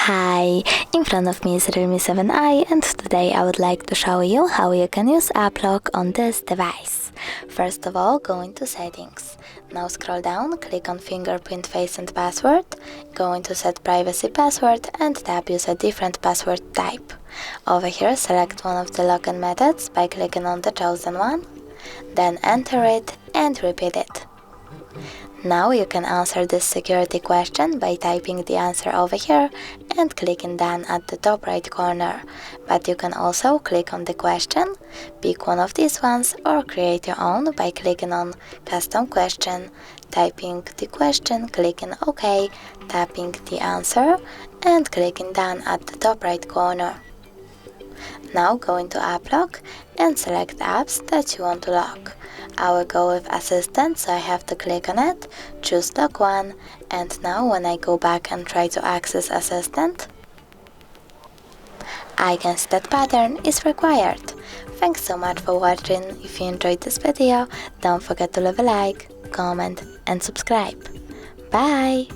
Hi, in front of me is Realme 7i, and today I would like to show you how you can use app lock on this device. First of all, go into settings. Now scroll down, click on fingerprint, face and password, go into set privacy password and tap use a different password type. Over here select one of the login methods by clicking on the chosen one, then enter it and repeat it. Now you can answer this security question by typing the answer over here and clicking done at the top right corner. But you can also click on the question, pick one of these ones, or create your own by clicking on custom question, typing the question, clicking OK, tapping the answer and clicking done at the top right corner. Now go into app lock and select apps that you want to lock. I will go with assistant, so I have to click on it, choose lock one, and now when I go back and try to access assistant, I can see that pattern is required. Thanks so much for watching. If you enjoyed this video, don't forget to leave a like, comment and subscribe. Bye!